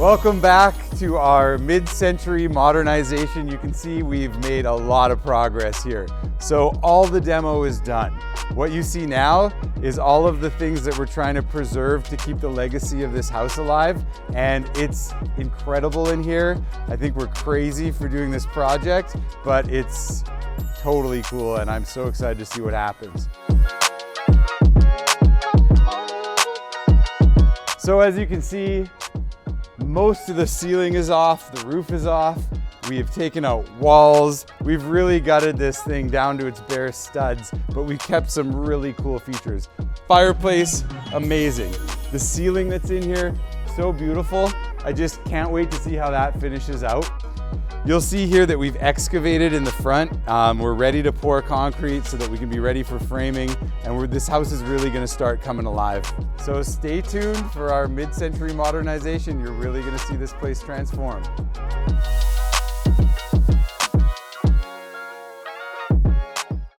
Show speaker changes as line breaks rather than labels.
Welcome back to our mid-century modernization. You can see we've made a lot of progress here. So all the demo is done. What you see now is all of the things that we're trying to preserve to keep the legacy of this house alive. And it's incredible in here. I think we're crazy for doing this project, but it's totally cool and I'm so excited to see what happens. So as you can see, most of the ceiling is off, the roof is off. We have taken out walls. We've really gutted this thing down to its bare studs, but we kept some really cool features. Fireplace, amazing. The ceiling that's in here, so beautiful. I just can't wait to see how that finishes out. You'll see here that we've excavated in the front. We're ready to pour concrete so that we can be ready for framing, and this house is really gonna start coming alive. So stay tuned for our mid-century modernization. You're really gonna see this place transform.